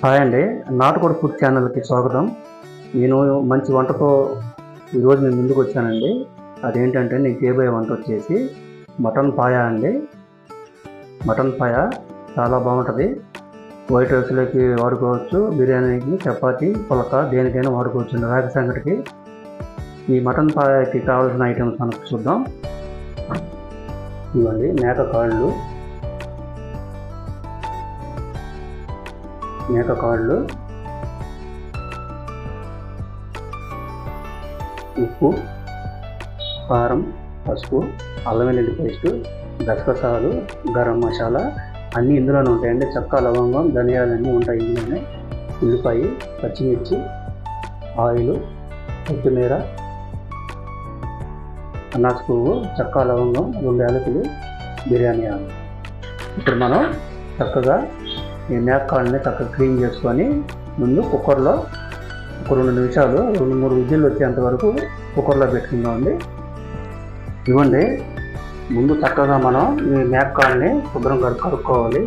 Hi అండి, నాటుకోడి food ఛానల్కి స్వాగతం. నేను మంచి వంటతో ఈరోజు నేను ముందుకు వచ్చానండి. అదేంటంటే నేను చేయబోయే వంట వచ్చేసి మటన్ పాయా అండి. మటన్ పాయా చాలా బాగుంటుంది. వైట్ రైస్లోకి వాడుకోవచ్చు, బిర్యానీకి, చపాతీ, పులక దేనికైనా వాడుకోవచ్చు. రాగి సంగటికి ఈ మటన్ పాయాకి కావాల్సిన ఐటమ్స్ మనకు చూద్దాం. ఇవ్వండి మేక కాళ్ళు, ఉప్పు, కారం, పసుపు, అల్లం వెల్లుల్లి పేస్టు, గసగసాలు, గరం మసాలా అన్నీ ఇందులోనే ఉంటాయండి. చెక్క, లవంగం, ధనియాలు అన్నీ ఉంటాయి ఇందులోనే. ఉల్లిపాయ, పచ్చిమిర్చి, ఆయిల్, కొత్తిమీర, అనాస పువ్వు, చెక్క, లవంగం, 2 యాలకులు, బిర్యానీ ఆకు. ఇప్పుడు మనం చక్కగా ఈ మేకకాళ్ళని చక్కగా క్లీన్ చేసుకొని ముందు కుక్కర్లో ఒక 2 నిమిషాలు 2-3 విజిల్లు వచ్చేంత వరకు కుక్కర్లో పెట్టుకుందామండి. ఇవ్వండి, ముందు చక్కగా మనం ఈ మేకకాళ్ళని శుభ్రం కడుక్కోవాలి.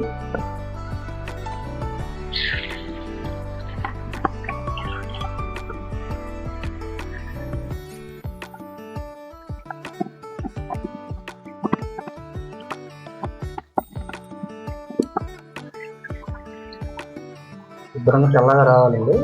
శుభ్రంగా తెల్లగా రావాలండి.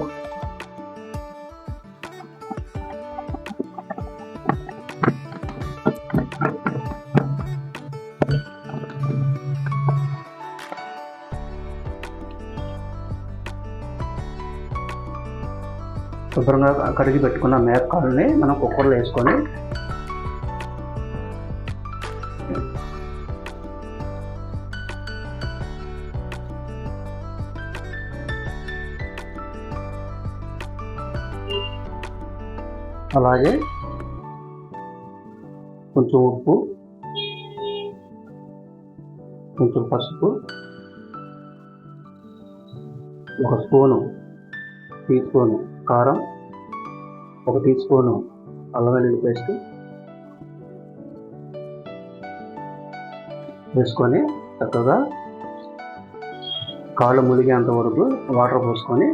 శుభ్రంగా కడిగి పెట్టుకున్న మేకకాళ్ళని మనం కుక్కర్లో వేసుకొని అలాగే కొంచెం ఉప్పు, కొంచెం పసుపు, 1 టీ స్పూను కారం, 1 టీ స్పూను అల్లం వెల్లుల్లి పేస్ట్ వేసుకొని చక్కగా కాళ్ళు ములిగేంత వరకు వాటర్ పోసుకొని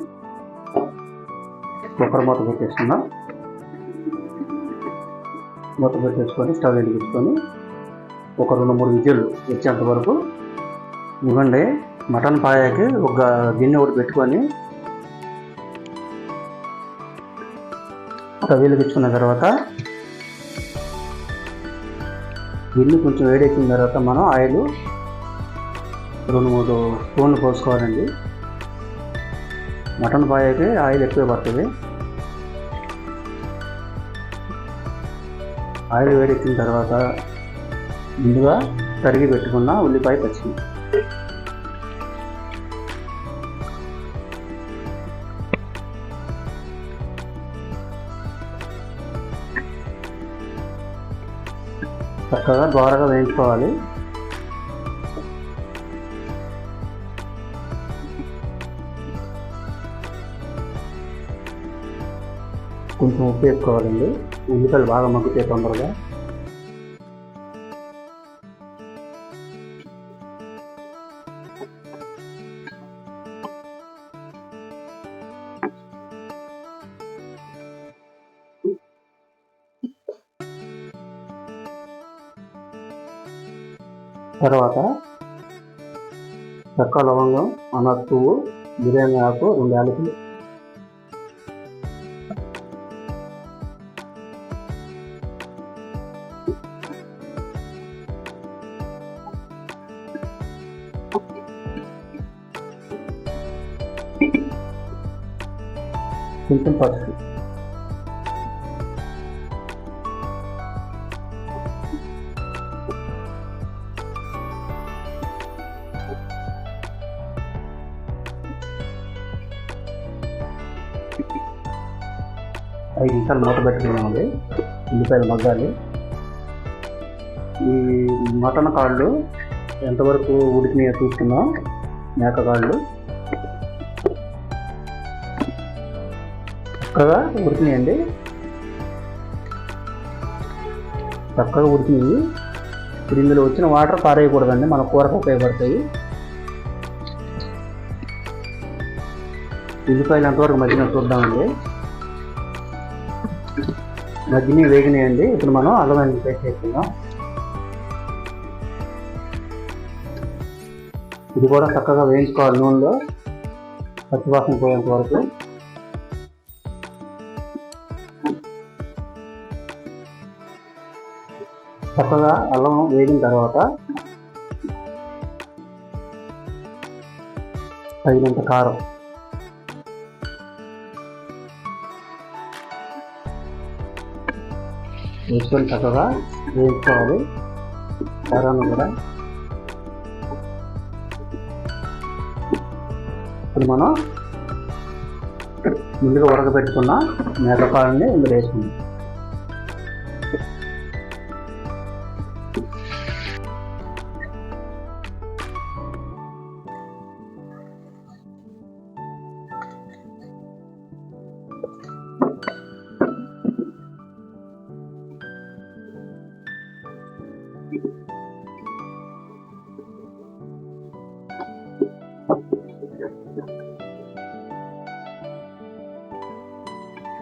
కుక్కర్ మూత పెట్టేసుకుందాం. మూత పెట్టేసుకొని స్టవ్ వెలిగించుకొని ఒక 2-3 విజిల్లు వచ్చేంత వరకు ఇవ్వండి. మటన్ పాయాకి ఒక గిన్నె ఒకటి పెట్టుకొని స్టవ్ వెలిగించుకున్న తర్వాత గిన్నె కొంచెం వేడెక్కిన తర్వాత మనం ఆయిల్ 2-3 స్పూన్లు పోసుకోవాలండి. మటన్ పాయాకి ఆయిల్ ఎక్కువ పడుతుంది. ఆయిల్ వేడెక్కిన తర్వాత ముందుగా తరిగి పెట్టుకున్న ఉల్లిపాయ, పచ్చిమిర్చి చక్కగా ద్వారగా వేయించుకోవాలి. కొంచెం ఉప్పు వేసుకోవాలండి. ఉల్లిపాయలు బాగా మగ్గుతాయి తొందరగా. తర్వాత చెక్క, లవంగం, అనాస పువ్వు, బిర్యానీ ఆకు, 2 యాలకులు, కొంచెం పసుపు, ఐదు నిమిషాలు మూత పెట్టుకున్నామండి. ఉల్లిపాయలు మగ్గాలి. ఈ మటన్ కాళ్ళు ఎంతవరకు ఉడికినాయో చూసుకుందాం. మేక కాళ్ళు చక్కగా ఉడికినాయండి. చక్కగా ఉడికినాయి. ఇప్పుడు ఇందులో వచ్చిన వాటర్ పారేయకూడదండి, మన కూరకు ఉపయోగపడతాయి. ఉల్లిపాయలు ఎంతవరకు మగ్గిన చూద్దామండి. మగ్గిని వేగినాయండి. ఇప్పుడు మనం అల్లం వెల్లుల్లి పేస్ట్ వేసుకుందాం. ఇది కూడా చక్కగా వేయించుకోవాలి నూనెలో పచ్చివాసన పోయేంత వరకు. చక్కగా అల్లం వేగిన తర్వాత తగినంత కారం, వేసుకొని చక్కగా వేయించుకోవాలి కారాన్ని కూడా. ఇప్పుడు మనం ముందుగా ఉడకబెట్టుకున్న మేకపాలని ఇందులో వేసుకుందాం.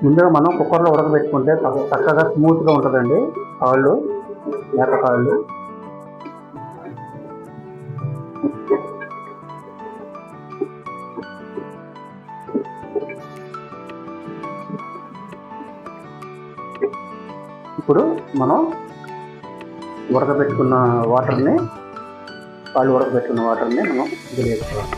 ముందుగా మనం కుక్కర్లో ఉడకబెట్టుకుంటే చక్కగా స్మూత్గా ఉంటుందండి కాళ్ళు, మేకకాళ్ళు. ఇప్పుడు మనం ఉడకబెట్టుకున్న వాటర్ని, కాళ్ళు ఉడకబెట్టుకున్న వాటర్ని మనం ఇందులో వేసుకోవాలి.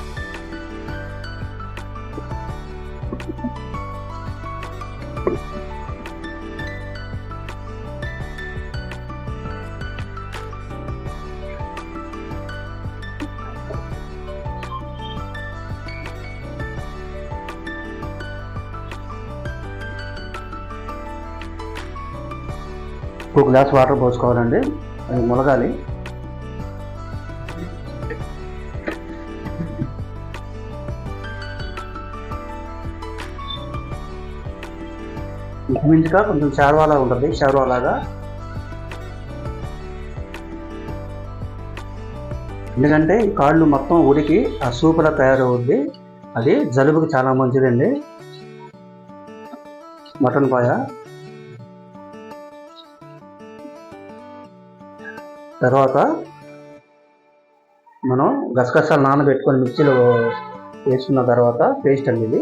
ఒక గ్లాస్ వాటర్ పోసుకోవాలండి, అది ములగాలి. ఇంచుమించుగా కొంచెం షార్వాలా ఉంటుంది, షార్వాలాగా. ఎందుకంటే ఈ కాళ్ళు మొత్తం ఉడికి ఆ సూపులా తయారవుద్ది. అది జలుబుకి చాలా మంచిదండి మటన్ పాయ. తర్వాత మనం గసగసాలు నానబెట్టుకొని మిక్సీలో వేసుకున్న తర్వాత పేస్ట్ అండి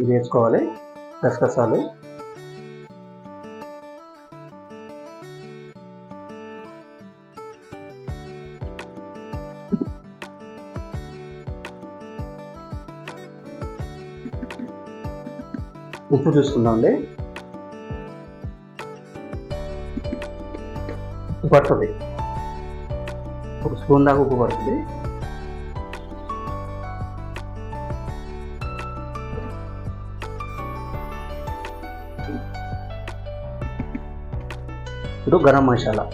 ఇది వేసుకోవాలి. గసగసాలు, ఉప్పు చూసుకుందామండి. ఉప్పు పడుతుంది, ఒక స్పూన్ దాకా ఉప్పు పడుతుంది. ఇప్పుడు గరం మసాలా,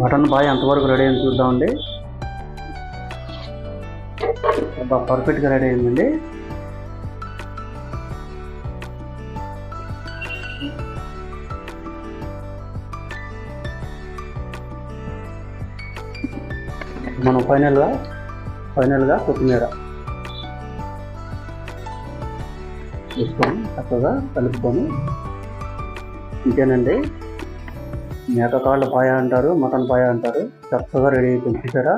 మటన్ బాగా ఎంతవరకు రెడీ అని చూద్దామండి. పర్ఫెక్ట్గా రెడీ అయిందండి. మనం ఫైనల్గా కొత్తిమీర వేసుకొని చక్కగా కలుపుకొని, ఇంతేనండి. మేకకాళ్ళ పాయ అంటారు, మటన్ పాయ అంటారు. చక్కగా రెడీ అయిపోయింది చూసారా.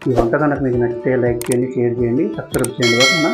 ఈ వంట కనుక మీకు నచ్చితే లైక్ చేయండి, షేర్ చేయండి, సబ్స్క్రైబ్ చేయండి.